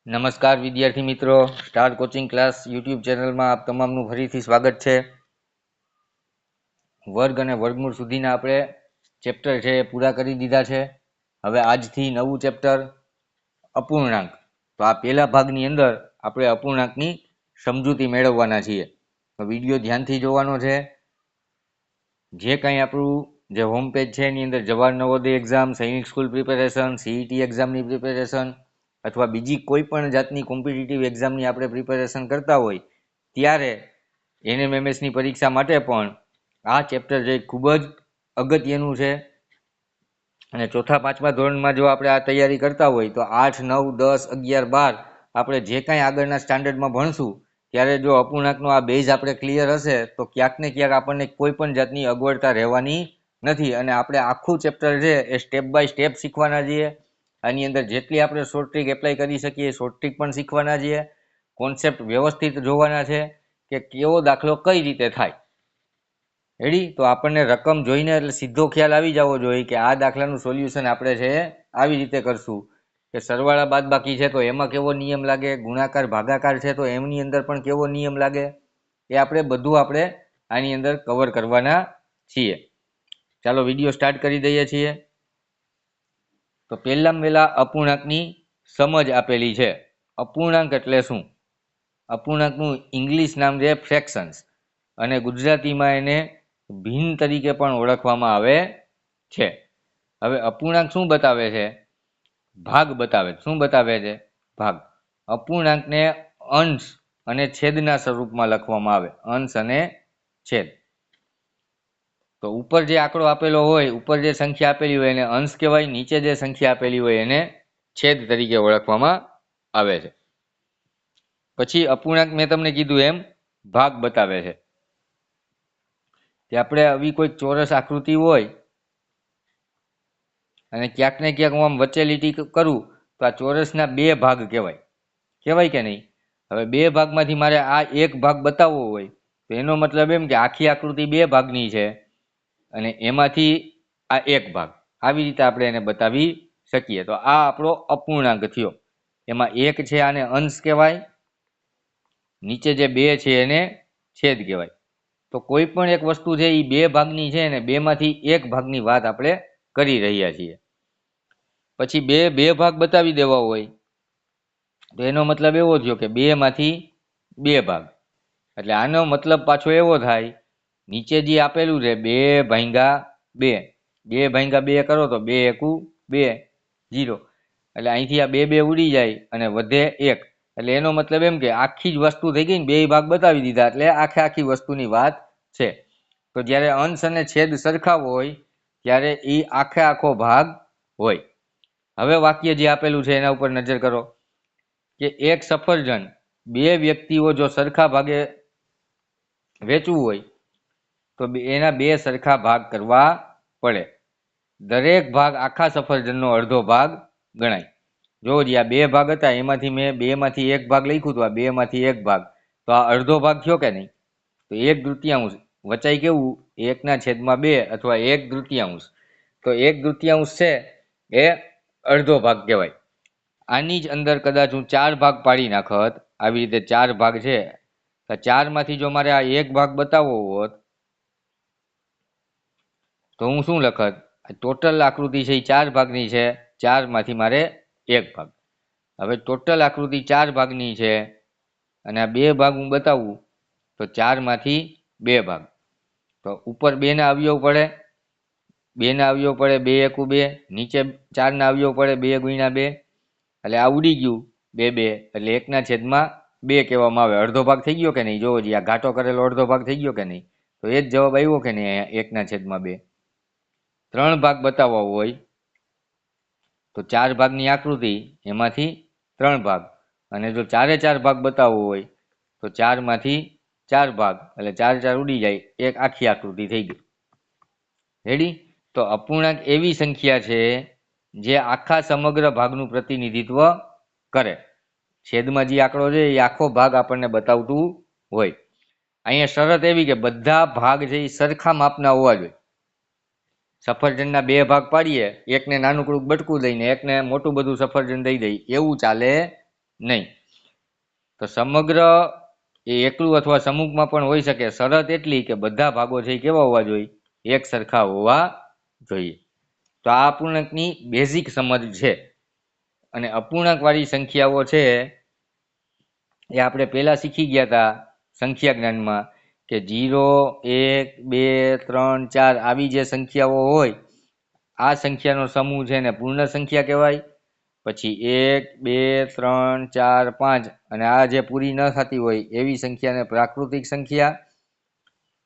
નમસ્કાર વિદ્યાર્થી મિત્રો, સ્ટાર કોચિંગ ક્લાસ યુટ્યુબ ચેનલમાં આપ તમામનું ફરીથી સ્વાગત છે. વર્ગ અને વર્ગમૂળ સુધીના આપણે ચેપ્ટર છે એ પૂરા કરી દીધા છે. હવે આજથી નવું ચેપ્ટર અપૂર્ણાંક. તો આ પહેલા ભાગની અંદર આપણે અપૂર્ણાંકની સમજૂતી મેળવવાના છીએ. તો વિડીયો ધ્યાનથી જોવાનો છે. જે કંઈ આપણું જે હોમ પેજ છે એની અંદર જવાહર નવોદય એક્ઝામ, સૈનિક સ્કૂલ પ્રિપેરેશન, સીઈટી એક્ઝામની પ્રિપેરેશન અથવા બીજી કોઈ પણ જાતની કોમ્પિટિટિવ એક્ઝામની આપણે પ્રિપેરેશન કરતા હોય ત્યારે એનએમએમએસની પરીક્ષા માટે પણ આ ચેપ્ટર જે ખૂબ જ અગત્યનું છે. અને ચોથા પાંચમા ધોરણમાં જો આપણે આ તૈયારી કરતા હોય તો 8, 9, 10, 11, 12 આપણે જે કાંઈ આગળના સ્ટાન્ડર્ડમાં ભણશું ત્યારે જો અપૂર્ણાંકનો આ બેઝ આપણે ક્લિયર હશે તો ક્યાંક ને ક્યાંક આપણને કોઈ પણ જાતની અગવડતા રહેવાની નથી. અને આપણે આખું ચેપ્ટર છે એ સ્ટેપ બાય સ્ટેપ શીખવાના છીએ. આની અંદર જેટલી આપણે શોર્ટ ટ્રીક એપ્લાય કરી શકીએ શોર્ટ ટ્રીક પણ શીખવાના છીએ. કોન્સેપ્ટ વ્યવસ્થિત જોવાના છે કે કેવો દાખલો કઈ રીતે થાય. રેડી? તો આપણને રકમ જોઈને એટલે સીધો ખ્યાલ આવી જવો જોઈએ કે આ દાખલાનું સોલ્યુશન આપણે છે આવી રીતે કરશું. કે સરવાળા બાદબાકી છે તો એમાં કેવો નિયમ લાગે, ગુણાકાર ભાગાકાર છે તો એમની અંદર પણ કેવો નિયમ લાગે, એ આપણે બધું આપણે આની અંદર કવર કરવાના છીએ. ચાલો વિડીયો સ્ટાર્ટ કરી દઈએ છીએ. તો પહેલા અપૂર્ણાંકની સમજ આપેલી છે. અપૂર્ણાંક એટલે શું? અપૂર્ણાંકનું ઇંગ્લિશ નામ છે ફ્રેક્શન્સ અને ગુજરાતીમાં એને ભિન્ન તરીકે પણ ઓળખવામાં આવે છે. હવે અપૂર્ણાંક શું બતાવે છે? ભાગ બતાવે. શું બતાવે છે? ભાગ. અપૂર્ણાંકને અંશ અને છેદના સ્વરૂપમાં લખવામાં આવે. અંશ અને છેદ. તો ઉપર જે આંકડો આપેલો હોય, ઉપર જે સંખ્યા આપેલી હોય એને અંશ કહેવાય, નીચે જે સંખ્યા આપેલી હોય એને છેદ તરીકે ઓળખવામાં આવે છે. પછી અપૂર્ણાંક મેં તમને કીધું એમ ભાગ બતાવે છે. કે આપણે આવી કોઈ ચોરસ આકૃતિ હોય અને ક્યાંક ને ક્યાંક હું આમ વચ્ચે લીટી કરું તો આ ચોરસના બે ભાગ કહેવાય. કહેવાય કે નહીં? હવે બે ભાગમાંથી મારે આ એક ભાગ બતાવવો હોય તો એનો મતલબ એમ કે આખી આકૃતિ બે ભાગની છે અને એમાંથી આ એક ભાગ. આવી રીતે આપણે એને બતાવી શકીએ. તો આ આપણો અપૂર્ણાંક થયો. એમાં એક છે આને અંશ કહેવાય, નીચે જે બે છે એને છેદ કહેવાય. તો કોઈ પણ એક વસ્તુ છે એ બે ભાગની છે ને બેમાંથી એક ભાગની વાત આપણે કરી રહ્યા છીએ. પછી બે ભાગ બતાવી દેવા હોય તો એનો મતલબ એવો થયો કે બેમાંથી બે ભાગ. એટલે આનો મતલબ પાછો એવો થાય, નીચે જે આપેલું છે 2/2, 2/2 કરો તો 2 એકુ 2, 0. એટલે અહીંથી આ બે ઉડી જાય અને વધે 1. એટલે એનો મતલબ એમ કે આખી જ વસ્તુ થઈ ગઈ ને બે ભાગ બતાવી દીધા એટલે આખી વસ્તુની વાત છે. તો જ્યારે અંશ અને છેદ સરખા હોય ત્યારે એ આખો ભાગ હોય. હવે વાક્ય જે આપેલું છે એના ઉપર નજર કરો કે એક સફરજન બે વ્યક્તિઓ જો સરખા ભાગે વેચવું હોય તો એના બે સરખા ભાગ કરવા પડે. દરેક ભાગ આખા સફરજનનો અડધો ભાગ ગણાય. જો જે આ બે ભાગ હતા એમાંથી મેં બેમાંથી એક ભાગ લખ્યું તો આ બેમાંથી એક ભાગ, તો આ અડધો ભાગ થયો કે નહીં? તો 1/3 વચાઈ કેવું? 1/2 અથવા 1/3. તો 1/3 છે એ અડધો ભાગ કહેવાય. આની જ અંદર કદાચ હું 4 ભાગ પાડી નાખત, આવી રીતે 4 ભાગ છે, તો 4માંથી જો મારે આ એક ભાગ બતાવવો હોત તો હું શું લખત? ટોટલ આકૃતિ છે એ 4 ભાગની છે, 4માંથી મારે એક ભાગ. હવે ટોટલ આકૃતિ 4 ભાગની છે અને આ બે ભાગ હું બતાવું તો 4માંથી 2 ભાગ. તો ઉપર 2 ના અવયવ પડે, 2 ના અવયવ પડે 2 એકુ 2, નીચે 4 ના અવયવ પડે 2 ગુણ્યા 2. એટલે આ ઉડી ગયું 2 એટલે 1/2 કહેવામાં આવે. અડધો ભાગ થઈ ગયો કે નહીં? જોવો જી આ ઘાટો કરેલો અડધો ભાગ થઈ ગયો કે નહીં? તો એ જ જવાબ આવ્યો કે નહીં? 1/2. 3 ભાગ બતાવવા હોય તો 4 ભાગની આકૃતિ એમાંથી 3 ભાગ, અને જો 4 ભાગ બતાવવો હોય તો 4માંથી 4 ભાગ એટલે 4 ઉડી જાય, એક આખી આકૃતિ થઈ ગઈ. રેડી? તો અપૂર્ણાંક એવી સંખ્યા છે જે આખા સમગ્ર ભાગનું પ્રતિનિધિત્વ કરે. છેદમાં જે આંકડો છે એ આખો ભાગ આપણને બતાવતું હોય. અહીંયા શરત એવી કે બધા ભાગ છે એ સરખા માપના હોવા જોઈએ. સફરજનના 2 ભાગ પાડીએ, એકને નાનકડું બટકું દઈને એકને મોટું બધું સફરજન દઈ દઈ એવું ચાલે નહીં. તો સમગ્ર એ એકલું અથવા સમૂહમાં પણ હોઈ શકે. શરત એટલી કે બધા ભાગો છે એ કેવા હોવા જોઈએ? એક સરખા હોવા જોઈએ. તો આ અપૂર્ણાંકની બેઝિક સમજ છે. અને અપૂર્ણાંકવાળી સંખ્યાઓ છે એ આપણે પહેલા શીખી ગયા હતા સંખ્યા જ્ઞાનમાં કે 0, 1, 2, 3, 4 આવી જે સંખ્યાઓ હોય આ સંખ્યાનો સમૂહ છે ને પૂર્ણ સંખ્યા કહેવાય. પછી 1, 2, 3, 4, 5 અને આ જે પૂરી ન થતી હોય એવી સંખ્યાને પ્રાકૃતિક સંખ્યા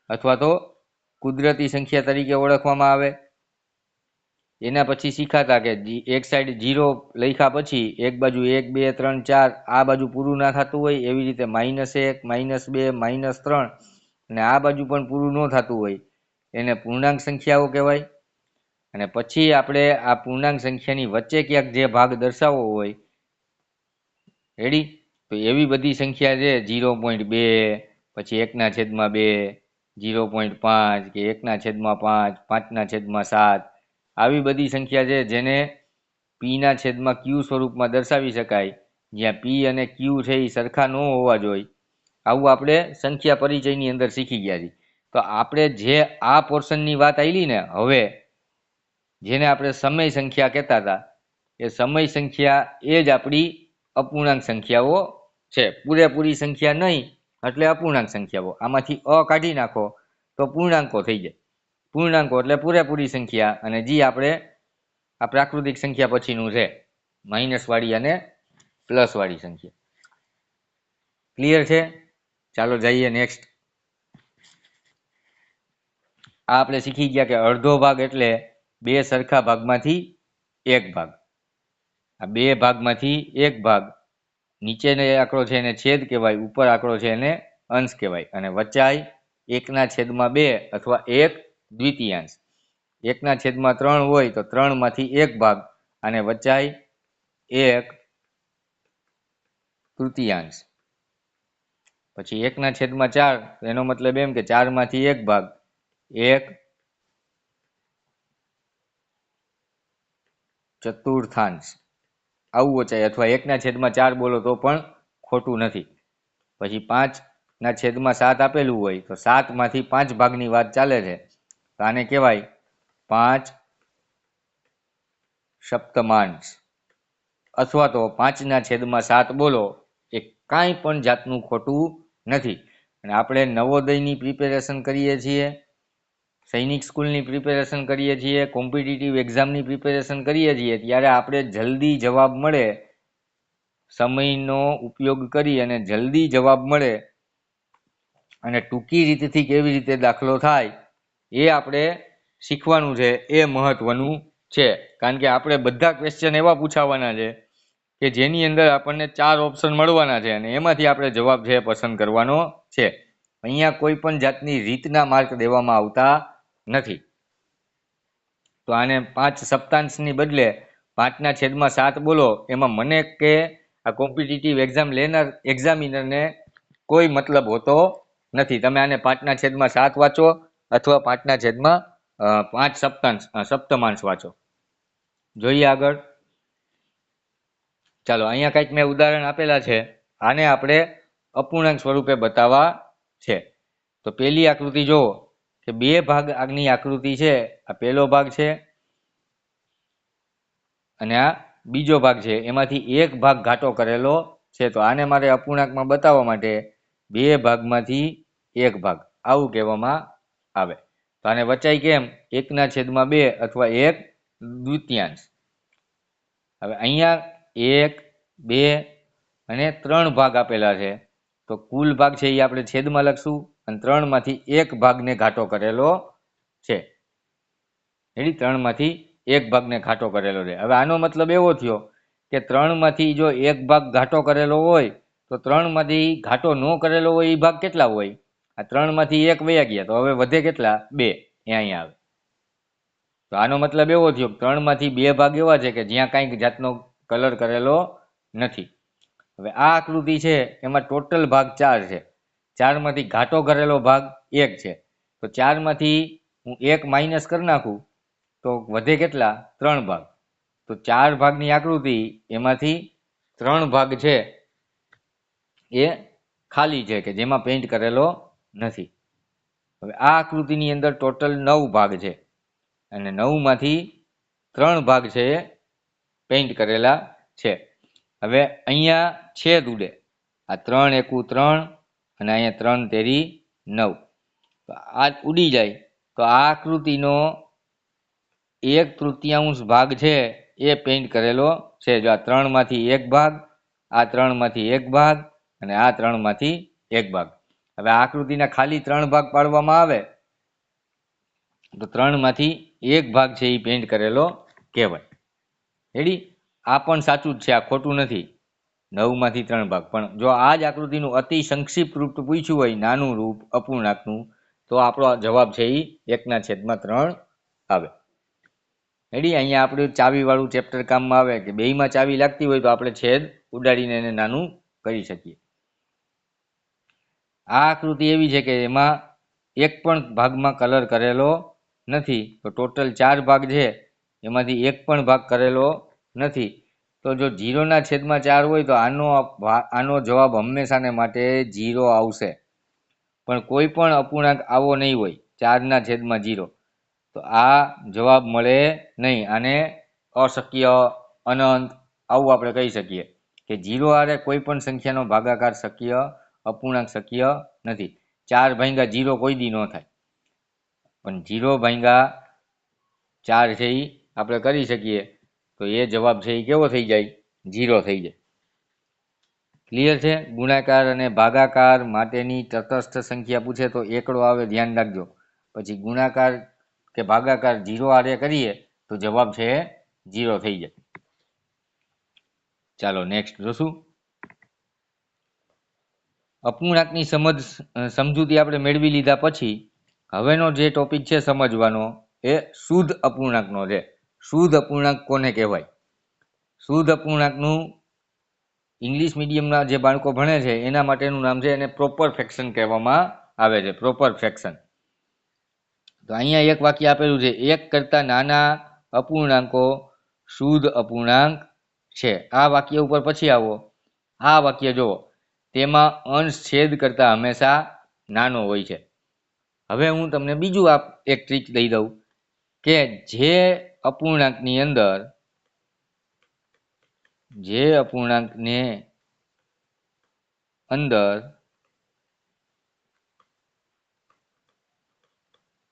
અથવા તો કુદરતી સંખ્યા તરીકે ઓળખવામાં આવે. એના પછી શીખાતા કે એક સાઈડ 0 લખ્યા પછી એક બાજુ 1, 2, 3, 4 આ બાજુ પૂરું ના થતું હોય એવી રીતે -1, -2, -3 અને આ બાજુ પણ પૂરું ન થતું હોય એને પૂર્ણાંક સંખ્યાઓ કહેવાય. અને પછી આપણે આ પૂર્ણાંક સંખ્યાની વચ્ચે ક્યાંક જે ભાગ દર્શાવવો હોય રેડી તો એવી બધી સંખ્યા છે 0.2 પછી 1/2 0.5 કે 1/5 5/7 આવી બધી સંખ્યા છે જેને p/q સ્વરૂપમાં દર્શાવી શકાય જ્યાં p અને q છે એ સરખા ન હોવા જોઈએ. આવું આપણે સંખ્યા પરિચયની અંદર શીખી ગયા છીએ. તો આપણે જે આ પોર્શનની વાત આવી ને હવે જેને આપણે સમય સંખ્યા કહેતા હતા એ સમય સંખ્યા એ જ આપણી અપૂર્ણાંક સંખ્યાઓ છે. પૂરેપૂરી સંખ્યા નહીં એટલે અપૂર્ણાંક સંખ્યાઓ. આમાંથી અ કાઢી નાખો તો પૂર્ણાંકો થઈ જાય. પૂર્ણાંકો એટલે પૂરેપૂરી સંખ્યા અને જે આપણે આ પ્રાકૃતિક સંખ્યા પછીનું છે માઇનસવાળી અને પ્લસવાળી સંખ્યા. ક્લિયર છે? ચાલો જઈએ નેક્સ્ટ. આ આપણે શીખી ગયા કે અડધો ભાગ એટલે બે સરખા ભાગમાંથી એક ભાગ. આ બે ભાગમાંથી એક ભાગ નીચેનો આંકડો છે એને છેદ કહેવાય, ઉપર આંકડો છે એને અંશ કહેવાય અને વચાય 1/2 અથવા 1/2. 1/3 હોય તો 3માંથી એક ભાગ અને વચાય 1/3. પછી 1/4 એનો મતલબ એમ કે 4માંથી એક ભાગ 1/4. આવું વચાય અથવા 1/4 બોલો તો પણ ખોટું નથી. પછી 5/7 આપેલું હોય તો 7માંથી 5 ભાગની વાત ચાલે છે તો આને કહેવાય 5/7 અથવા તો 5/7 બોલો એ કાંઈ પણ જાતનું ખોટું નથી. અને આપણે નવોદયની પ્રિપેરેશન કરીએ છીએ, સૈનિક સ્કૂલની પ્રિપેરેશન કરીએ છીએ, કોમ્પિટિટિવ એક્ઝામની પ્રિપેરેશન કરીએ છીએ ત્યારે આપણે જલ્દી જવાબ મળે સમયનો ઉપયોગ કરી અને જલ્દી જવાબ મળે અને ટૂંકી રીતથી કેવી રીતે દાખલો થાય એ આપણે શીખવાનું છે. એ મહત્વનું છે કારણ કે આપણે બધા ક્વેશ્ચન એવા પૂછાવાના છે કે જેની અંદર આપણને 4 ઓપ્શન મળવાના છે અને એમાંથી આપણે જવાબ છે પસંદ કરવાનો છે. અહીંયા કોઈ પણ જાતની રીતના માર્ક દેવામાં આવતા નથી. તો આને 5/7 બદલે 5/7 બોલો એમાં મને કે આ કોમ્પિટિટિવ એક્ઝામ લેનાર એક્ઝામિનરને કોઈ મતલબ હોતો નથી. તમે આને 5/7 વાંચો અથવા 5/5 વાંચો. જોઈએ આગળ. ચાલો અહીંયા કંઈક મેં ઉદાહરણ આપેલા છે. આને આપણે અપૂર્ણાંક સ્વરૂપે બતાવવા છે. તો પહેલી આકૃતિ જુઓ કે બે ભાગ આગની આકૃતિ છે. આ પહેલો ભાગ છે અને આ બીજો ભાગ છે. એમાંથી એક ભાગ ઘાટો કરેલો છે. તો આને મારે અપૂર્ણાંકમાં બતાવવા માટે બે ભાગમાંથી એક ભાગ આવું કહેવામાં આવે. તો આને વચાય કેમ? 1/2 અથવા 1/2. હવે અહીંયા 1, 2 અને 3 ભાગ આપેલા છે તો કુલ ભાગ છે એ આપણે છેદમાં લખશું અને 3માંથી એક ભાગને ઘાટો કરેલો છે. એની 3માંથી એક ભાગને ઘાટો કરેલો છે. હવે આનો મતલબ એવો થયો કે 3માંથી જો એક ભાગ ઘાટો કરેલો હોય તો 3માંથી ઘાટો ન કરેલો હોય એ ભાગ કેટલા હોય? આ 3માંથી એક વયા ગયા તો હવે વધે કેટલા? 2. અહીંયા આવે. તો આનો મતલબ એવો થયો 3માંથી 2 ભાગ એવા છે કે જ્યાં કાંઈક જાતનો કલર કરેલો નથી. હવે આ આકૃતિ છે એમાં ટોટલ ભાગ 4 છે. 4માંથી ઘાટો કરેલો ભાગ 1 છે. તો 4માંથી હું 1 માઇનસ કરી નાખું તો વધે કેટલા? 3 ભાગ. તો 4 ભાગની આકૃતિ એમાંથી 3 ભાગ છે એ ખાલી છે કે જેમાં પેઇન્ટ કરેલો નથી. હવે આ આકૃતિની અંદર ટોટલ 9 ભાગ છે અને 9માંથી 3 ભાગ છે એ પેઇન્ટ કરેલા છે. હવે અહીંયા છેદ ઉડે, આ 3 એકુ 3 અને અહીંયા 3 તેરી 9, તો આ ઉડી જાય તો આ આકૃતિનો 1/3 ભાગ છે એ પેઇન્ટ કરેલો છે. જો આ 3માંથી 1 ભાગ, આ 3માંથી 1 ભાગ અને આ 3માંથી 1 ભાગ. હવે આકૃતિના ખાલી 3 ભાગ પાડવામાં આવે તો 3માંથી 1 ભાગ છે એ પેઇન્ટ કરેલો કહેવાય. રેડી? આ પણ સાચું જ છે, આ ખોટું નથી. 9માંથી 3 ભાગ. પણ જો આ જ આકૃતિનું અતિ સંક્ષિપ્ત રૂપ પૂછ્યું હોય, નાનું રૂપ અપૂર્ણાંકનું, તો આપણો જવાબ છે એ 1/3 આવે. રેડી? અહીંયા આપણે ચાવીવાળું ચેપ્ટર કામમાં આવે કે બેયમાં ચાવી લાગતી હોય તો આપણે છેદ ઉડાડીને એને નાનું કરી શકીએ. આ આકૃતિ એવી છે કે એમાં એક પણ ભાગમાં કલર કરેલો નથી. તો ટોટલ 4 ભાગ છે, એમાંથી એક પણ ભાગ કરેલો નથી. તો જો 0/4 હોય તો આનો જવાબ હંમેશાને માટે 0 આવશે. પણ કોઈ પણ અપૂર્ણાંક આવો નહીં હોય 4/0, તો આ જવાબ મળે નહીં. આને અશક્ય, અનંત આવું આપણે કહી શકીએ કે 0 હારે કોઈ પણ સંખ્યાનો ભાગાકાર શક્ય, અપૂર્ણાંક શક્ય નથી. 4/0 કોઈ દી ન થાય, પણ 0/4 છે એ આપણે કરી શકીએ, તો એ જવાબ છે એ કેવો થઈ જાય? 0 થઈ જાય. ક્લિયર છે? ગુણાકાર અને ભાગાકાર માટેની તટસ્થ સંખ્યા પૂછે તો એકડો આવે, ધ્યાન રાખજો. પછી ગુણાકાર કે ભાગાકાર 0 હારે કરીએ તો જવાબ છે 0 થઈ જાય. ચાલો નેક્સ્ટ જોશું. અપૂર્ણાંકની સમજૂતી આપણે મેળવી લીધા પછી હવેનો જે ટોપિક છે સમજવાનો એ શુદ્ધ અપૂર્ણાંકનો છે. શુદ્ધ અપૂર્ણાંક કોને કહેવાય? શુદ્ધ અપૂર્ણાંકનું ઇંગ્લિશ મીડિયમના જે બાળકો ભણે છે એના માટેનું નામ છે, એને પ્રોપર ફ્રેક્શન કહેવામાં આવે છે. Proper fraction. તો અહીંયા એક વાક્ય આપેલું છે, 1 કરતાં નાના અપૂર્ણાંકો શુદ્ધ અપૂર્ણાંક છે. આ વાક્ય ઉપર પછી આવો. આ વાક્ય જુઓ, તેમાં અંશ છેદ કરતાં હંમેશા નાનો હોય છે. હવે હું તમને બીજું એક ટ્રીક દઈ દઉં કે જે અપૂર્ણાંકની અંદર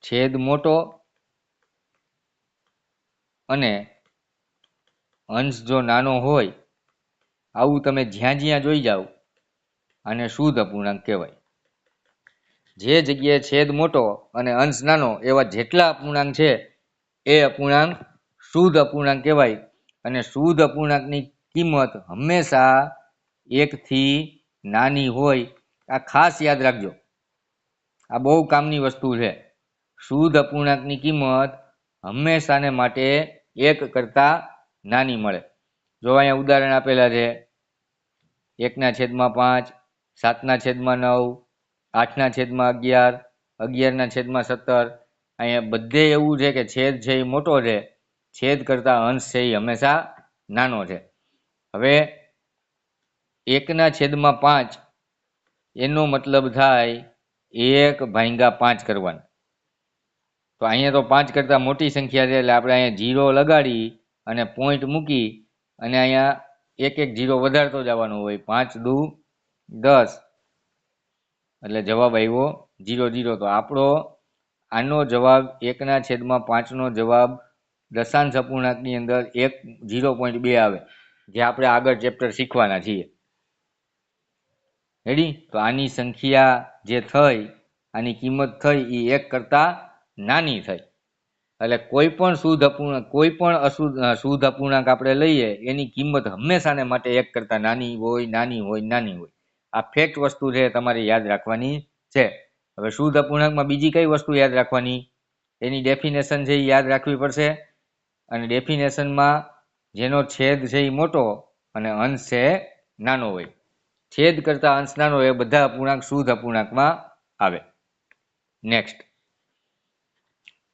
છેદ મોટો અને અંશ જો નાનો હોય, આવું તમે જ્યાં જ્યાં જોઈ જાઓ આને શુદ્ધ અપૂર્ણાંક કહેવાય. જે જગ્યાએ છેદ મોટો અને અંશ નાનો એવા જેટલા અપૂર્ણાંક છે એ અપૂર્ણાંક શુદ્ધ અપૂર્ણાંક કહેવાય. અને શુદ્ધ અપૂર્ણાંકની કિંમત હંમેશા 1 થી નાની હોય. આ ખાસ યાદ રાખજો, આ બહુ કામની વસ્તુ છે. શુદ્ધ અપૂર્ણાંકની કિંમત હંમેશાને માટે 1 કરતાં નાની મળે. જો અહીંયા ઉદાહરણ આપેલા છે, 1/5, 7/9, 8/11, 11/17. અહીંયા બધે એવું છે કે છેદ છે એ મોટો છે, છેદ કરતાં અંશ છે એ હંમેશા નાનો છે. હવે 1/5 એનો મતલબ થાય 1/5 કરવાનું. તો અહીંયા તો 5 કરતાં મોટી સંખ્યા છે એટલે આપણે અહીંયા 0 લગાડી અને પોઈન્ટ મૂકી અને અહીંયા 1 0 વધારતો જવાનો હોય. 5 દુ 10 એટલે જવાબ આવ્યો 0 0. તો આપણો આનો જવાબ 1/5નો જવાબ દશાંશ અપૂર્ણાંકની અંદર 0.2 આવે, જે આપણે આગળ ચેપ્ટર શીખવાના છીએ. રેડી? તો આની સંખ્યા જે થઈ, આની કિંમત થઈ એ 1 કરતાં નાની થઈ. એટલે કોઈ પણ શુદ્ધ અપૂર્ણાંક આપણે લઈએ એની કિંમત હંમેશાને માટે 1 કરતાં નાની હોય. આ ફેક્ટ વસ્તુ છે, તમારે યાદ રાખવાની છે. હવે શુદ્ધ અપૂર્ણાંકમાં બીજી કઈ વસ્તુ યાદ રાખવાની? એની ડેફિનેશન છે એ યાદ રાખવી પડશે. અને ડેફિનેશનમાં જેનો છેદ છે એ મોટો અને અંશ છે નાનો હોય, છેદ કરતાં અંશ નાનો, એ બધા અપૂર્ણાંક શુદ્ધ અપૂર્ણાંકમાં આવે. નેક્સ્ટ,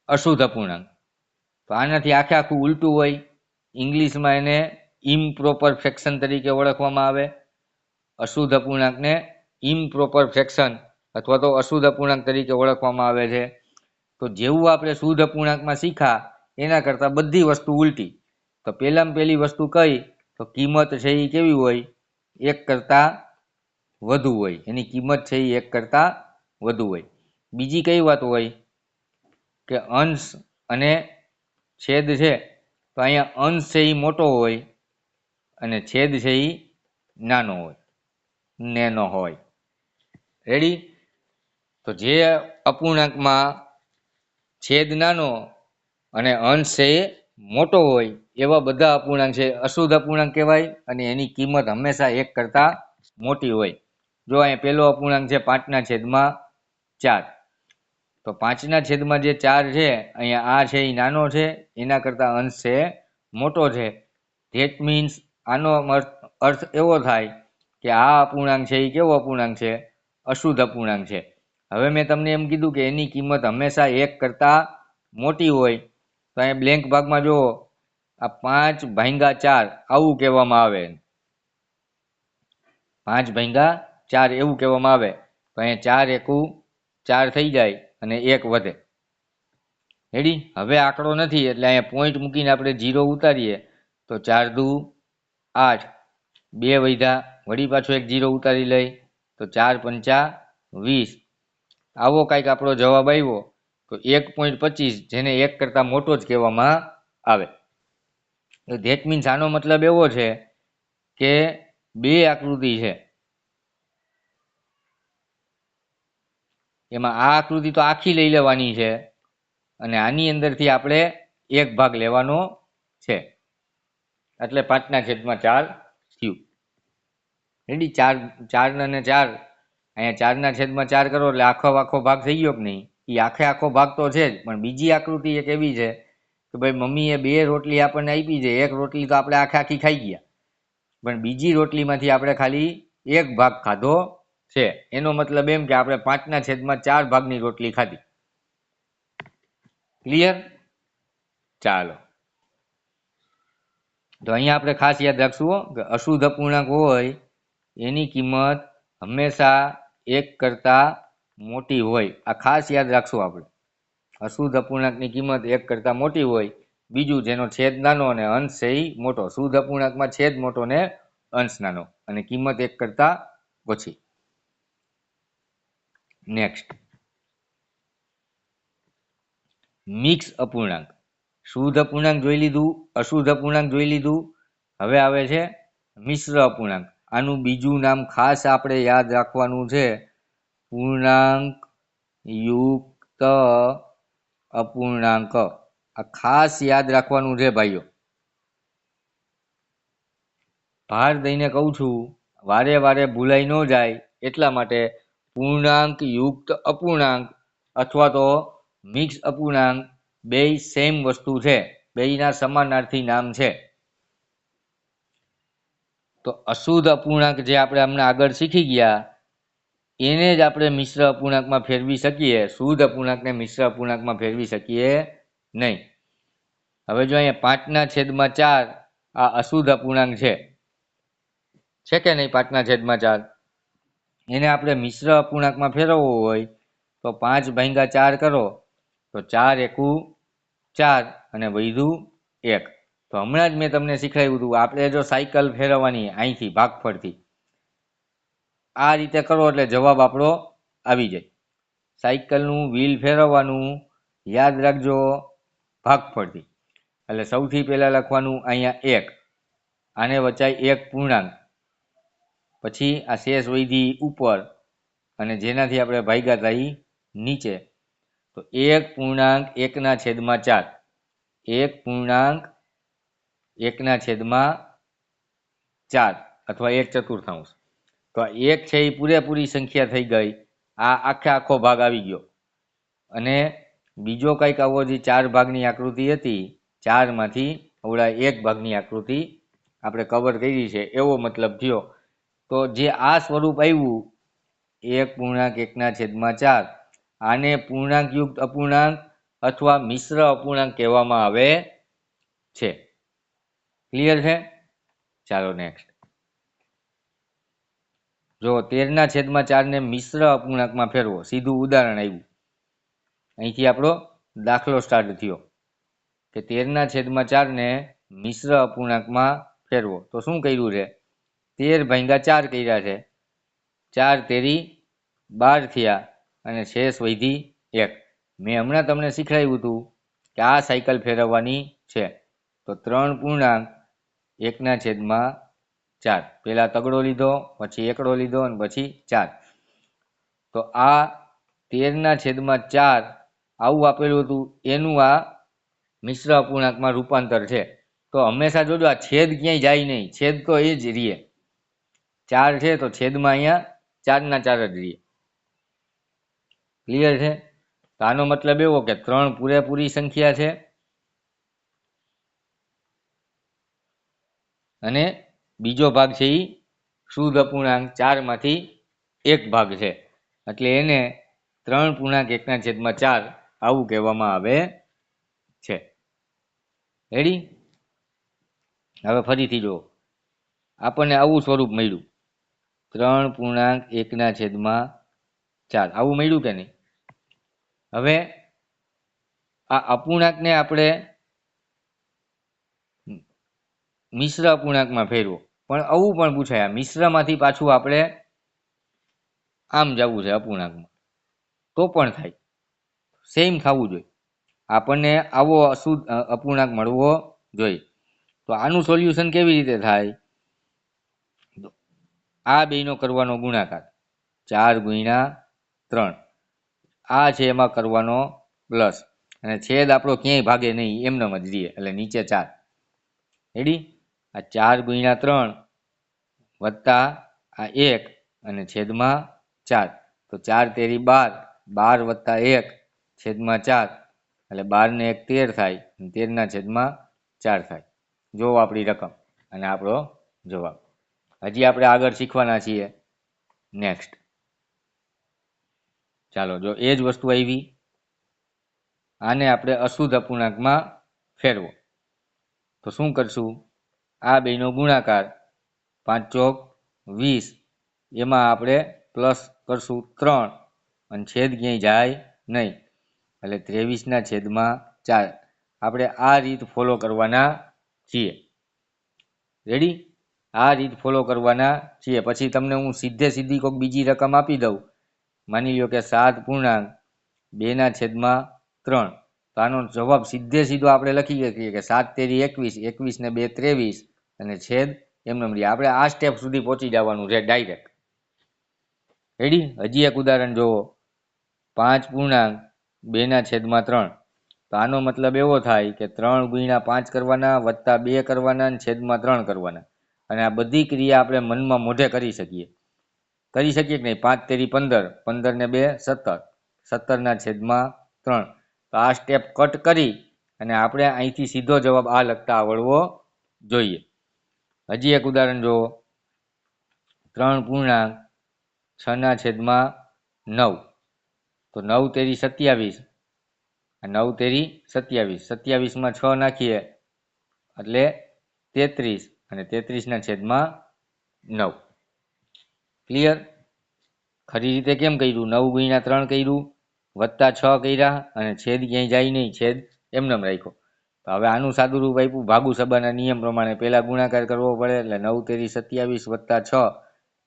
અશુદ્ધ અપૂર્ણાંક. તો આનાથી આખું ઉલટું હોય. ઇંગ્લિશમાં એને ઇમ્પ્રોપર ફ્રેક્શન તરીકે ઓળખવામાં આવે. અશુદ્ધ અપૂર્ણાંકને ઇમ્પ્રોપર ફ્રેક્શન અથવા તો અશુદ્ધ અપૂર્ણાંક તરીકે ઓળખવામાં આવે છે. તો જેવું આપણે શુદ્ધ અપૂર્ણાંકમાં શીખા એના કરતાં બધી વસ્તુ ઉલટી. તો પહેલામાં પહેલી વસ્તુ કઈ, તો કિંમત છે એ કેવી હોય, એક કરતાં વધુ હોય. એની કિંમત છે એ એક કરતાં વધુ હોય. બીજી કઈ વાત હોય કે અંશ અને છેદ છે, તો અહીંયા અંશ છે એ મોટો હોય અને છેદ છે એ નાનો હોય, નેનો હોય. રેડી? તો જે અપૂર્ણાંકમાં છેદ નાનો અને અંશ છે એ મોટો હોય એવા બધા અપૂર્ણાંક છે અશુદ્ધ અપૂર્ણાંક કહેવાય અને એની કિંમત હંમેશા એક કરતાં મોટી હોય. જો અહીંયા પહેલો અપૂર્ણાંક છે 5/4. તો 5/4 જે 4 છે અહીંયા આ છે એ નાનો છે, એના કરતાં અંશ છે મોટો છે. ધેટ મીન્સ આનો અર્થ એવો થાય કે આ અપૂર્ણાંક છે એ કેવો અપૂર્ણાંક છે, અશુદ્ધ અપૂર્ણાંક છે. હવે મેં તમને એમ કીધું કે એની કિંમત હંમેશા એક કરતાં મોટી હોય. તો અહીંયા બ્લેન્ક ભાગમાં જુઓ, આ 5/4 આવું કહેવામાં આવે, 5/4 એવું કહેવામાં આવે. તો અહીંયા 4 એકુ 4 થઈ જાય અને 1 વધે. રેડી? હવે આંકડો નથી એટલે અહીંયા પોઈન્ટ મૂકીને આપણે 0 ઉતારીએ તો 4 દુ 8, 2 વધ્યા, વળી પાછો એક 0 ઉતારી લઈ તો 4×5 20. આવો કાંઈક આપણો જવાબ આવ્યો. તો 1.25 જેને એક કરતાં મોટો જ કહેવામાં આવે. ધેટ મીન્સ આનો મતલબ એવો છે કે બે આકૃતિ છે, એમાં આ આકૃતિ તો આખી લઈ લેવાની છે અને આની અંદરથી આપણે એક ભાગ લેવાનો છે, એટલે 5/4 થયું. રેડી? 4 અને 4 અહીંયા 4/4 કરો એટલે આખો ભાગ થઈ ગયો કે નહીં? એ આખો ભાગ તો છે જ, પણ બીજી આકૃતિ એક એવી છે કે ભાઈ મમ્મીએ 2 રોટલી આપણને આપી છે, એક રોટલી તો આપણે આખી ખાઈ ગયા, પણ બીજી રોટલીમાંથી આપણે ખાલી એક ભાગ ખાધો છે. એનો મતલબ એમ કે આપણે 5/4 ભાગની રોટલી ખાધી. ક્લિયર? ચાલો, તો અહીંયા આપણે ખાસ યાદ રાખશું કે અશુદ્ધ અપૂર્ણાંક હોય એની કિંમત હંમેશા એક કરતાં મોટી હોય. આ ખાસ યાદ રાખશું આપણે. અશુદ્ધ અપૂર્ણાંકની કિંમત એક કરતાં મોટી હોય. બીજું, જેનો છેદ નાનો અને અંશ છે એ મોટો. શુદ્ધ અપૂર્ણાંકમાં છેદ મોટો ને અંશ નાનો અને કિંમત એક કરતાં ઓછી. નેક્સ્ટ, મિક્સ અપૂર્ણાંક. શુદ્ધ અપૂર્ણાંક જોઈ લીધું, અશુદ્ધ અપૂર્ણાંક જોઈ લીધું. હવે આવે છે મિશ્ર અપૂર્ણાંક. આનું બીજું નામ ખાસ આપણે યાદ રાખવાનું છે, પૂર્ણાંક યુક્ત અપૂર્ણાંક. આ ખાસ યાદ રાખવાનું છે ભાઈઓ. ભાર દઈને કહું છું, વારે વારે ભૂલાઈ ન જાય એટલા માટે પૂર્ણાંક યુક્ત અપૂર્ણાંક અથવા તો મિક્સ અપૂર્ણાંક બેય સેમ વસ્તુ છે, બેયના સમાનાર્થી નામ છે. તો અશુદ્ધ અપૂર્ણાંક જે આપણે હમણાં આગળ શીખી ગયા એને જ આપણે મિશ્ર અપૂર્ણાંકમાં ફેરવી શકીએ. શુદ્ધ અપૂર્ણાંકને મિશ્ર અપૂર્ણાંકમાં ફેરવી શકીએ નહીં. હવે જો અહીંયા 5/4 આ અશુદ્ધ અપૂર્ણાંક છે કે નહીં? 5/4 એને આપણે મિશ્ર અપૂર્ણાંકમાં ફેરવવો હોય તો 5/4 કરો તો 4 એકુ 4 અને વધ્યું 1. તો હમણાં જ મેં તમને શીખવાડ્યું હતું, આપણે જો સાયકલ ફેરવવાની અહીંથી ભાગફળથી આ રીતે કરો એટલે જવાબ આપણો આવી જાય. સાયકલનું વ્હીલ ફેરવવાનું યાદ રાખજો ભાગફળથી. એટલે સૌથી પહેલાં લખવાનું અહીંયા 1, આને વચાય 1 પૂર્ણાંક, પછી આ શેષ વૈધી ઉપર અને જેનાથી આપણે ભાગ્યા હતા એ નીચે. તો 1.1/4, 1.1/4 અથવા 1/4. તો આ 1 છે એ પૂરેપૂરી સંખ્યા થઈ ગઈ. આ આખો ભાગ આવી ગયો અને બીજો કંઈક આવો જે 4 ભાગની આકૃતિ હતી, 4માંથી ઓલા 1 ભાગની આકૃતિ આપણે કવર કરી છે એવો મતલબ થયો. તો જે આ સ્વરૂપ આવ્યું 1.1/4, આને પૂર્ણાંકયુક્ત અપૂર્ણાંક અથવા મિશ્ર અપૂર્ણાંક કહેવામાં આવે છે. ક્લિયર છે? ચાલો નેક્સ્ટ. જો 13/4 ને મિશ્ર અપૂર્ણાંકમાં ફેરવો, સીધું ઉદાહરણ આવ્યું. અહીંથી આપણો દાખલો સ્ટાર્ટ થયો કે 13/4 ને મિશ્ર અપૂર્ણાંકમાં ફેરવો. તો શું કર્યું છે? 13/4 કર્યા છે. 4 તેરી 12 થયા અને શેષ વધી 1. મેં હમણાં તમને શીખવાડ્યું હતું કે આ સાયકલ ફેરવવાની છે. તો 3 પૂર્ણાંક 1/4. પહેલા તગડો લીધો, પછી એકડો લીધો અને પછી 4. તો આ 13/4 આવું આપેલું હતું, એનું આ મિશ્ર અપૂર્ણાંકમાં રૂપાંતર છે. તો હંમેશા જોજો આ છેદ ક્યાંય જાય નહીં, છેદ તો એ જ રહીએ. 4 છે તો છેદમાં અહીંયા 4/4 જ રહીએ. ક્લિયર છે? તો આનો મતલબ એવો કે 3 પૂરેપૂરી સંખ્યા છે અને બીજો ભાગ છે એ શુદ્ધ અપૂર્ણાંક 4માંથી એક ભાગ છે. એટલે એને 3 પૂર્ણાંક 1/4 આવું કહેવામાં આવે છે. રેડી? હવે ફરીથી જુઓ, આપણને આવું સ્વરૂપ મળ્યું, 3 પૂર્ણાંક 1/4 આવું મળ્યું કે નહીં? હવે આ અપૂર્ણાંકને આપણે મિશ્ર અપૂર્ણાંકમાં ફેરવો, પણ આવું પણ પૂછાય, આ મિશ્રમાંથી પાછું આપણે આમ જવું છે અપૂર્ણાંકમાં તો પણ થાય, સેમ થવું જોઈએ. આપણને આવો અશુદ્ધ અપૂર્ણાંક મળવો જોઈએ. તો આનું સોલ્યુશન કેવી રીતે થાય? આ બેનો કરવાનો ગુણાકાર 4/3. આ છે એમાં કરવાનો પ્લસ, અને છેદ આપણો ક્યાંય ભાગે નહીં, એમનેમ જ રહીએ, એટલે નીચે 4. રેડી? આ 4/3 વત્તા આ 1 અને છેદમાં 4. તો 4 તેરી 12, 12 વત્તા 1 છેદમાં 4, એટલે 12 ને 1 13 થાય, 13/4 થાય. જો આપણી રકમ અને આપણો જવાબ. હજી આપણે આગળ શીખવાના છીએ નેક્સ્ટ. ચાલો, જો એ જ વસ્તુ આવી, આને આપણે અશુદ્ધ અપૂર્ણાંકમાં ફેરવો. તો શું કરશું? આ બેનો ગુણાકાર 5 ચોક 20, એમાં આપણે પ્લસ કરશું 3 અને છેદ ક્યાંય જાય નહીં, એટલે 23/4. આપણે આ રીત ફોલો કરવાના છીએ. રેડી? આ રીત ફોલો કરવાના છીએ. પછી તમને હું સીધી કોઈક બીજી રકમ આપી દઉં, માની લો કે 7/2/3. તો આનો જવાબ સીધો આપણે લખી શકીએ કે 7 તેરી 21, 21 ને 2 23 અને છેદ એમને આપણે આ સ્ટેપ સુધી પહોંચી જવાનું છે ડાયરેક્ટ. રેડી? હજી એક ઉદાહરણ જોવો, 5/2/3. તો આનો મતલબ એવો થાય કે 3 × 5 કરવાના વત્તા 2 કરવાના અને છેદમાં 3 કરવાના. અને આ બધી ક્રિયા આપણે મનમાં મોઢે કરી શકીએ કે નહીં? 5 તેરી 15, 15 ને 2 17, 17/3. તો આ સ્ટેપ કટ કરી અને આપણે અહીંથી સીધો જવાબ આ લખતા આવડવો જોઈએ. હજી એક ઉદાહરણ જુઓ, 3/6/9. તો 9 તેરી 27, 9 તેરી 27, 27માં 6 નાખીએ એટલે 33 અને 33/9. ક્લિયર? ખરી રીતે કેમ કર્યું? 9 × 3 કર્યું, વત્તા 6 કર્યા અને છેદ ક્યાંય જાય નહીં, છેદ એમનેમ રાખ્યો. તો હવે આનું સાદું રૂપ આપ્યું, ભાગુ સબાના નિયમ પ્રમાણે પહેલા ગુણાકાર કરવો પડે, એટલે 9 તેરી 27 વત્તા 6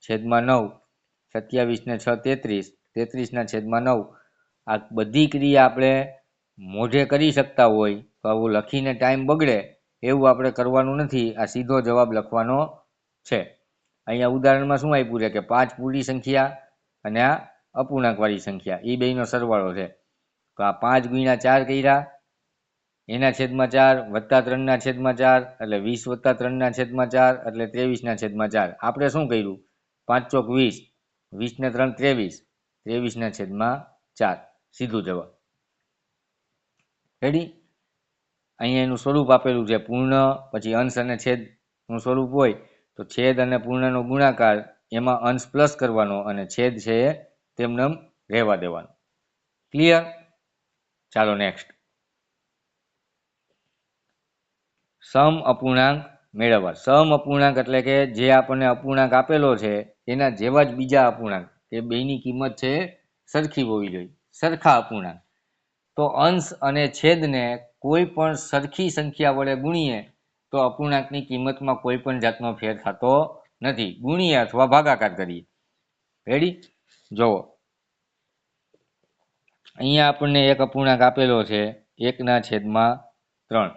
છેદમાં 9, 27 ને 6 33, 33/9. આ બધી ક્રિયા આપણે મોઢે કરી શકતા હોય તો આવું લખીને ટાઈમ બગડે એવું આપણે કરવાનું નથી. આ સીધો જવાબ લખવાનો છે. અહીંયા ઉદાહરણમાં શું આપ્યું છે કે 5 પૂરી સંખ્યા અને આ અપૂર્ણાંકવાળી સંખ્યા, એ બેનો સરવાળો છે. તો આ 5 × 4 કર્યા, એના છેદમાં 4 વત્તા 3/4, એટલે 20 વત્તા 3/4 એટલે 23/4. આપણે શું કર્યું? 5 ચોક 20, 20 ને 3 23, 23/4 સીધું જવાબ. રેડી? અહીંયા એનું સ્વરૂપ આપેલું છે પૂર્ણ, પછી અંશ અને છેદનું સ્વરૂપ હોય તો છેદ અને પૂર્ણનો ગુણાકાર, એમાં અંશ પ્લસ કરવાનો અને છેદ છે એ તેમને રહેવા દેવાનો. ક્લિયર? ચાલો નેક્સ્ટ. સમ અપૂર્ણાંક મેળવવા. સમ અપૂર્ણાંક એટલે કે જે આપણને અપૂર્ણાંક આપેલો છે એના જેવા જ બીજા અપૂર્ણાંક, એ બેની કિંમત છે સરખી હોવી જોઈએ, સરખા અપૂર્ણાંક. તો અંશ અને છેદને કોઈ પણ સરખી સંખ્યા વડે ગુણીએ તો અપૂર્ણાંકની કિંમતમાં કોઈ પણ જાતનો ફેર થતો નથી. ગુણીએ અથવા ભાગાકાર કરીએ. રેડી? જોવો, અહીંયા આપણને એક અપૂર્ણાંક આપેલો છે 1/3.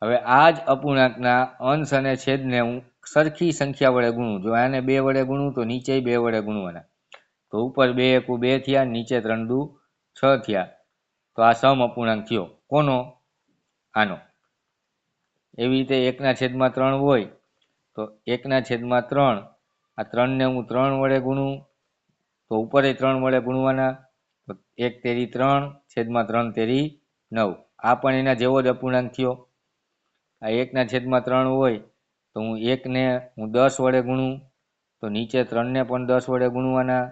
હવે આ જ અપૂર્ણાંકના અંશ અને છેદને હું સરખી સંખ્યા વડે ગુણું. જો આને 2 વડે ગુણું તો નીચે 2 વડે ગુણવાના. તો ઉપર 2 એકુ 2 થયા, નીચે 3 દુ 6 થયા. તો આ સમ અપૂર્ણાંક થયો. કોનો? આનો. એવી રીતે 1/3 હોય તો 1/3, આ 3 ને હું 3 વડે ગુણું તો ઉપર 3 વડે ગુણવાના. તો 1 તેરી 3, છેદમાં 3 તેરી 9. આ પણ એના જેવો જ અપૂર્ણાંક થયો. આ 1/3 હોય તો હું 1 ને હું 10 વડે ગુણું તો નીચે 3 ને પણ 10 વડે ગુણવાના.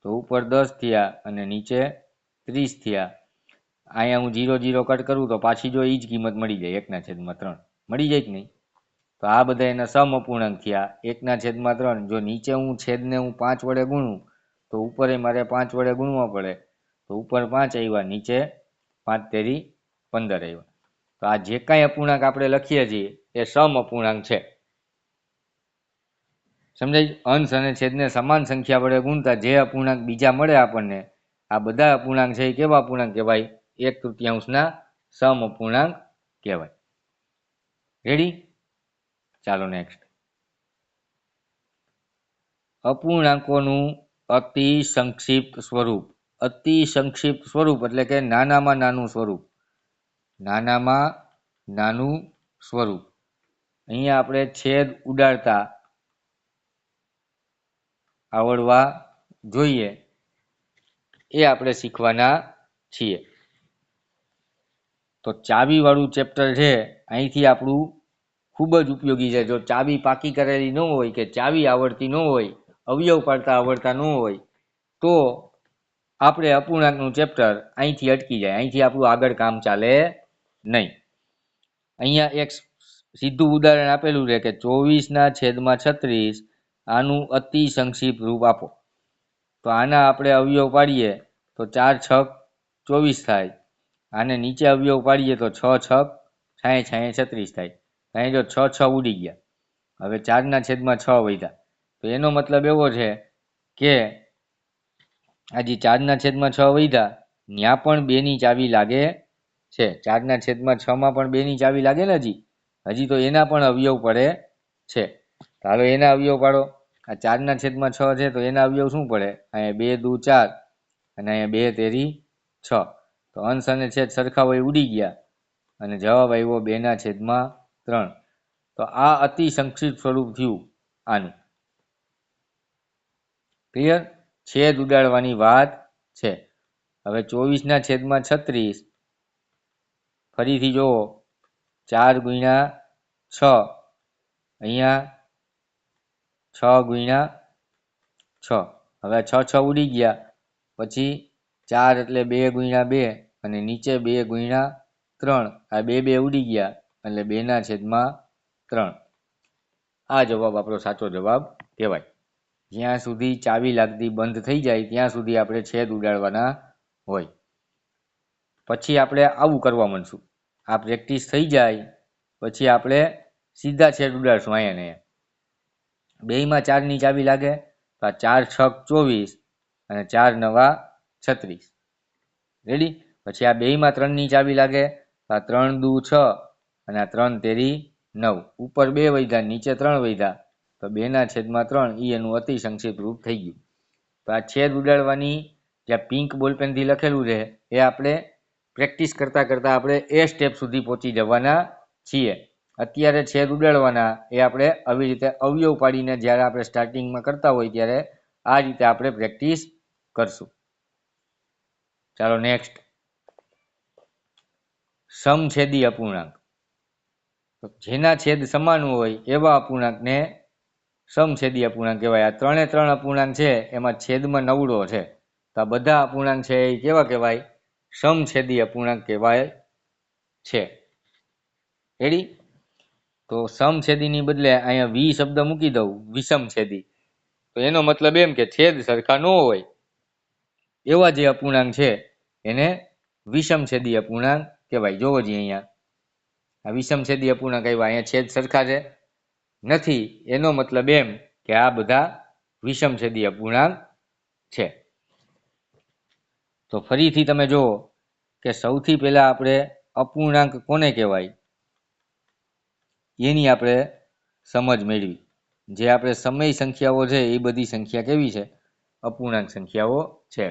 તો ઉપર 10 થયા અને નીચે 30 થયા. અહીંયા હું 0 0 કટ કરું તો પાછી જો એ જ કિંમત મળી જાય 1/3. મળી જાય કે નહીં? તો આ બધા એના સમ અપૂર્ણાંક થયા 1/3. જો નીચે હું છેદને હું 5 વડે ગુણું તો ઉપર મારે 5 વડે ગુણવા પડે. તો ઉપર 5 આવ્યા, નીચે 5 તેરી 15 આવ્યા. તો આ જે કાંઈ અપૂર્ણાંક આપણે લખીએ છીએ એ સમ અપૂર્ણાંક છે. સમજાય? અંશ અને છેદને સમાન સંખ્યા વડે ગુણતા જે અપૂર્ણાંક બીજા મળે આપણને, આ બધા અપૂર્ણાંક છે એ કેવા અપૂર્ણાંક કહેવાય? 1/3 સમ અપૂર્ણાંક કહેવાય. રેડી? ચાલો નેક્સ્ટ. અપૂર્ણાંકોનું અતિ સંક્ષિપ્ત સ્વરૂપ. અતિ સંક્ષિપ્ત સ્વરૂપ એટલે કે નાનામાં નાનું સ્વરૂપ. નાનામાં નાનું સ્વરૂપ. અહીંયા આપણે છેદ ઉડાડતા આવડવા જોઈએ એ આપણે શીખવાના છીએ. તો ચાવી વાળું ચેપ્ટર છે, અહીંથી આપણું ખૂબ જ ઉપયોગી છે. જો ચાવી પાકી કરેલી ન હોય કે ચાવી આવડતી ન હોય, અવયવ પાડતા આવડતા ન હોય તો આપણે અપૂર્ણાંકનું ચેપ્ટર અહીંથી અટકી જાય. અહીંથી આપણું આગળ કામ ચાલે નહીં. અહીંયા એક સીધું ઉદાહરણ આપેલું છે કે 24/36 આનું અતિ સંક્ષિપ્ત રૂપ આપો. તો આના આપણે અવયવ પાડીએ તો 4 6 24 થાય. આને નીચે અવયવ પાડીએ તો 6 6 60 36 થાય. અહીં જો 6 6 ઉડી ગયા. હવે 4/6 વધ્યા. તો એનો મતલબ એવો છે કે આજે 4/6 વધ્યા, ત્યાં પણ 2ની ચાવી લાગે છે. 4/6 પણ 2ની ચાવી લાગે ને હજી તો એના પણ અવયવ પડે છે. હાલો એના અવયવ પાડો. આ 4/6 છે તો એના અવયવ શું પડે? અહીંયા 2 દુ 4 અને અહીંયા 2 તેરી 6. તો અંશ અને છેદ સરખા હોય ઉડી ગયા અને જવાબ આવ્યો 2/3. તો આ અતિ સંક્ષિપ્ત સ્વરૂપ થયું આનું. ક્લિયર? છેદ ઉડાડવાની વાત છે. હવે 24/36 ફરીથી જુઓ, 4 ગુણ્યા 6, અહીંયા 6 ગુણ્યા 6. હવે 6 6 ઉડી ગયા, પછી 4 એટલે 2 ગુણ્યા 2 અને નીચે 2 ગુણ્યા 3. આ 2 2 ઉડી ગયા એટલે 2/3. આ જવાબ આપણો સાચો જવાબ કહેવાય. જ્યાં સુધી ચાવી લાગતી બંધ થઈ જાય ત્યાં સુધી આપણે છેદ ઉડાડવાના હોય. પછી આપણે આવું કરવા માંડશું. આ પ્રેક્ટિસ થઈ જાય પછી આપણે સીધા છેદ ઉડાડશું. અહીંયા ને બેયમાં 4ની ચાવી લાગે તો આ 4 6 24 અને 4 9 36. રેડી? પછી આ બેયમાં 3ની ચાવી લાગે તો આ 3 દુ 6 અને આ 3 તેરી 9. ઉપર 2 વધ્યા, નીચે 3 વધ્યા. તો 2/3 એનું અતિ સંક્ષિપ્ત રૂપ થઈ ગયું. તો આ છેદ ઉડાડવાની જ્યાં પિંક બોલપેનથી લખેલું છે એ આપણે પ્રેક્ટિસ કરતાં કરતાં આપણે એ સ્ટેપ સુધી પહોંચી જવાના છીએ. અત્યારે છેદ ઉડાડવાના એ આપણે આવી રીતે અવયવ પાડીને જ્યારે આપણે સ્ટાર્ટિંગમાં કરતા હોય ત્યારે આ રીતે આપણે પ્રેક્ટિસ કરશું. ચાલો નેક્સ્ટ. સમછેદી અપૂર્ણાંક. તો જેના છેદ સમાન હોય એવા અપૂર્ણાંકને સમછેદી અપૂર્ણાંક કહેવાય. આ 3 અપૂર્ણાંક છે એમાં છેદમાં નવડો છે. તો આ બધા અપૂર્ણાંક છે એ કેવા કહેવાય? સમછેદી અપૂર્ણાંક કહેવાય છે. રેડી? તો સમછેદીની બદલે અહીંયા વી શબ્દ મૂકી દઉં, વિષમછેદી, તો એનો મતલબ એમ કે છેદ સરખા ન હોય એવા જે અપૂર્ણાંક છે એને વિષમછેદી અપૂર્ણાંક કહેવાય. જોવો જ અહીંયા આ વિષમછેદી અપૂર્ણાંક આવ્યા, અહીંયા છેદ સરખા છે નથી, એનો મતલબ એમ કે આ બધા વિષમછેદી અપૂર્ણાંક છે. તો ફરીથી તમે જુઓ કે સૌથી પહેલા આપણે અપૂર્ણાંક કોને કહેવાય એની આપણે સમજ મેળવી. જે આપણે સમય સંખ્યાઓ છે એ બધી સંખ્યા કેવી છે? અપૂર્ણાંક સંખ્યાઓ છે.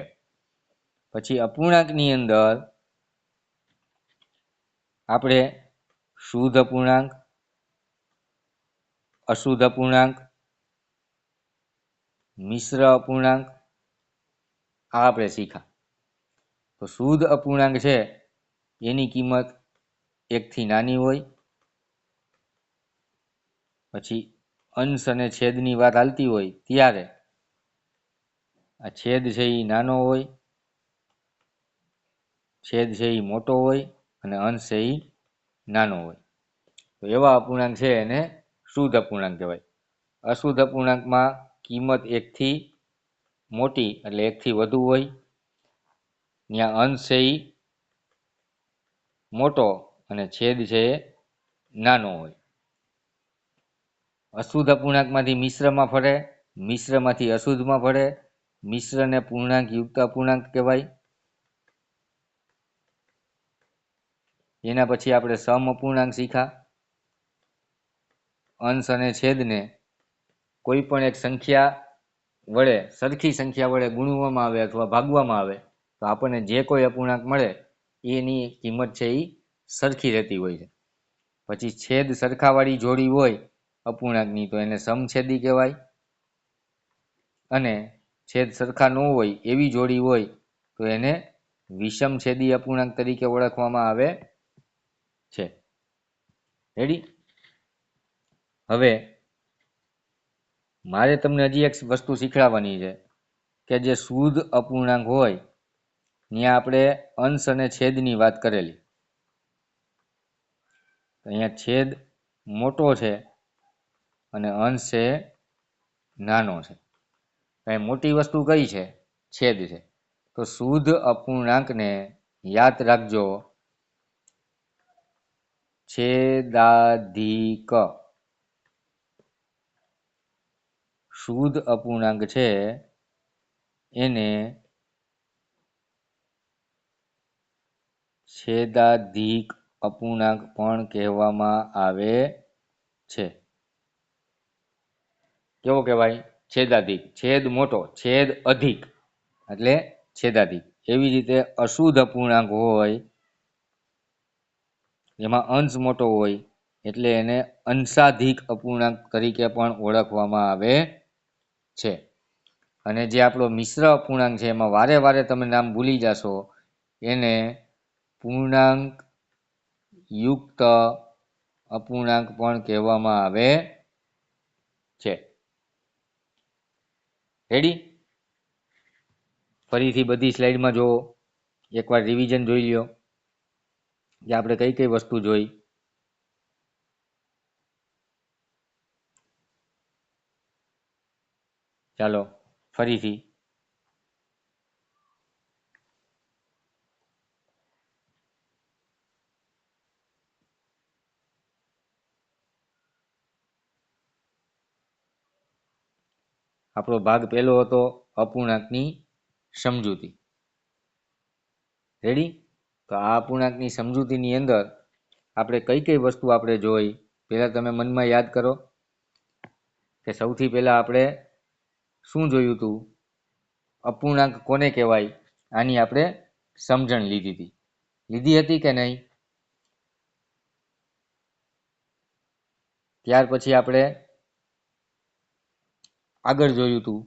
પછી અપૂર્ણાંકની અંદર આપણે શુદ્ધ અપૂર્ણાંક, અશુદ્ધ અપૂર્ણાંક, મિશ્ર અપૂર્ણાંક આ આપણે શીખા. તો શુદ્ધ અપૂર્ણાંક છે એની કિંમત 1 થી નાની હોય. પછી અંશ અને છેદની વાત હાલતી હોય ત્યારે આ છેદ છે એ નાનો હોય, છેદ છે એ મોટો હોય અને અંશ છે એ નાનો હોય. તો એવા અપૂર્ણાંક છે એને શુદ્ધ અપૂર્ણાંક કહેવાય. અશુદ્ધ અપૂર્ણાંકમાં કિંમત 1 થી મોટી એટલે 1 થી વધુ હોય, ત્યાં અંશ છે એ મોટો અને છેદ છે એ નાનો હોય. અશુદ્ધ અપૂર્ણાંકમાંથી મિશ્રમાં ફરે, મિશ્રમાંથી અશુદ્ધમાં ફરે, મિશ્રને પૂર્ણાંક યુક્ત અપૂર્ણાંક કહેવાય. એના પછી આપણે સમ અપૂર્ણાંક શીખા. અંશ અને છેદને કોઈ પણ એક સંખ્યા વડે, સરખી સંખ્યા વડે ગુણવામાં આવે અથવા ભાગવામાં આવે તો આપણને જે કોઈ અપૂર્ણાંક મળે એની કિંમત છે એ સરખી રહેતી હોય છે. પછી છેદ સરખાવાળી જોડી હોય અપૂર્ણાંકની તો એને સમછેદી કહેવાય, અને છેદ સરખા ન હોય એવી જોડી હોય તો એને વિષમછેદી અપૂર્ણાંક તરીકે ઓળખવામાં આવે છે. રેડી? હવે મારે તમને હજી એક વસ્તુ શીખવાડવાની છે કે જે શુદ્ધ અપૂર્ણાંક હોય ત્યાં આપણે અંશ અને છેદની વાત કરેલી. અહીંયા છેદ મોટો છે અને અંશ છે નાનો છે. અહીં મોટી વસ્તુ કઈ છે? છેદ છે. તો શુદ્ધ અપૂર્ણાંકને યાદ રાખજો છેદાધિક. શુદ્ધ અપૂર્ણાંક છે એને છેદાધિક અપૂર્ણાંક પણ કહેવામાં આવે છે. કેવો કહેવાય? છેદાધિક. છેદ મોટો, છેદ અધિક એટલે છેદાધિક. એવી રીતે અશુદ્ધ અપૂર્ણાંક હોય એમાં અંશ મોટો હોય એટલે એને અંશાધિક અપૂર્ણાંક તરીકે પણ ઓળખવામાં આવે છે. અને જે આપણો મિશ્ર અપૂર્ણાંક છે એમાં વારે વારે તમે નામ ભૂલી જશો, એને પૂર્ણાંક યુક્ત અપૂર્ણાંક પણ કહેવામાં આવે છે. રેડી? ફરીથી બધી સ્લાઇડમાં જો એકવાર રિવિઝન જોઈ લ્યો કે આપણે કઈ કઈ વસ્તુ જોઈ. ચાલો ફરીથી આપણો ભાગ પહેલો હતો અપૂર્ણાંકની સમજૂતી. રેડી? તો આ અપૂર્ણાંકની સમજૂતીની અંદર આપણે કઈ કઈ વસ્તુ આપણે જોઈ પહેલા તમે મનમાં યાદ કરો કે સૌથી પહેલા આપણે શું જોયું હતું? અપૂર્ણાંક કોને કહેવાય આની આપણે સમજણ લીધી હતી કે નહીં? ત્યાર પછી આપણે આગળ જોયું હતું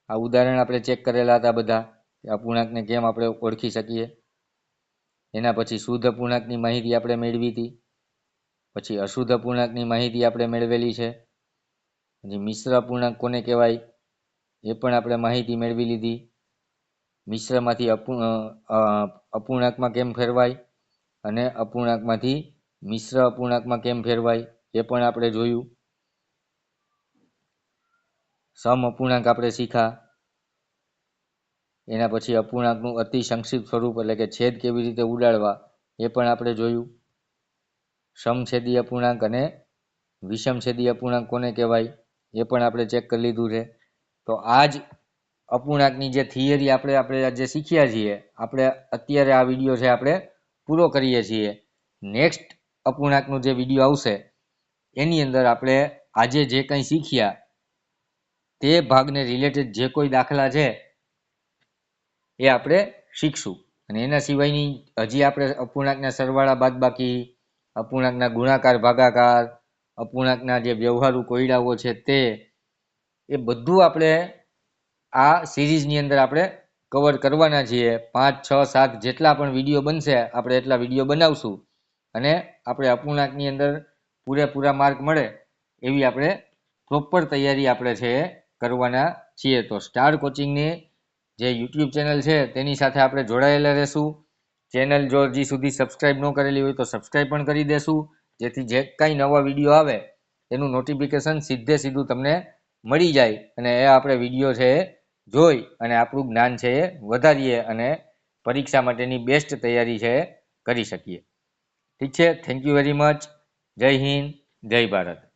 આ ઉદાહરણ આપણે ચેક કરેલા હતા બધા, અપૂર્ણાંકને કેમ આપણે ઓળખી શકીએ. એના પછી શુદ્ધ અપૂર્ણાંકની માહિતી આપણે મેળવી હતી. પછી અશુદ્ધ અપૂર્ણાંકની માહિતી આપણે મેળવેલી છે. પછી મિશ્ર અપૂર્ણાંક કોને કહેવાય એ પણ આપણે માહિતી મેળવી લીધી. મિશ્રમાંથી અપૂર્ણાંકમાં કેમ ફેરવાય અને અપૂર્ણાંકમાંથી મિશ્ર અપૂર્ણાંકમાં કેમ ફેરવાય એ પણ આપણે જોયું. સમ અપૂર્ણાંક આપણે શીખ્યા. એના પછી અપૂર્ણાંકનું અતિ સંક્ષિપ્ત સ્વરૂપ એટલે કે છેદ કેવી રીતે ઉડાડવા એ પણ આપણે જોયું. સમછેદી અપૂર્ણાંક અને વિષમછેદી અપૂર્ણાંક કોને કહેવાય એ પણ આપણે ચેક કરી લીધું છે. તો આ જ અપૂર્ણાંકની જે થિયરી આપણે જે શીખ્યા છીએ આપણે અત્યારે આ વિડીયો છે આપણે પૂરો કરીએ છીએ. નેક્સ્ટ અપૂર્ણાંકનો જે વિડીયો આવશે એની અંદર આપણે આજે જે કંઈ શીખ્યા તે ભાગને રિલેટેડ જે કોઈ દાખલા છે એ આપણે શીખશું. અને એના સિવાયની હજી આપણે અપૂર્ણાંકના સરવાળા બાદબાકી, અપૂર્ણાંકના ગુણાકાર ભાગાકાર, અપૂર્ણાંકના જે વ્યવહારુ કોયડાઓ છે તે એ બધું આપણે આ સિરીઝની અંદર આપણે કવર કરવાના છીએ. 5, 6, 7 જેટલા પણ વિડીયો બનશે આપણે એટલા વિડીયો બનાવશું અને આપણે અપૂર્ણાંકની અંદર પૂરેપૂરા માર્ક મળે એવી આપણે પ્રોપર તૈયારી આપણે છે કરવાના છીએ. તો સ્ટાર કોચિંગની જે યુટ્યુબ ચેનલ છે તેની સાથે આપણે જોડાયેલા રહેશું. ચેનલ જો હજી સુધી સબસ્ક્રાઈબ ન કરેલી હોય તો સબસ્ક્રાઈબ પણ કરી દેશું, જેથી જે કાંઈ નવા વિડીયો આવે એનું નોટિફિકેશન સીધું તમને મળી જાય અને એ આપણે વિડીયો છે એ જોઈ અને આપણું જ્ઞાન છે એ વધારીએ અને પરીક્ષા માટેની બેસ્ટ તૈયારી છે એ કરી શકીએ. ઠીક છે. Thank you very much. જય હિન્દ, જય ભારત.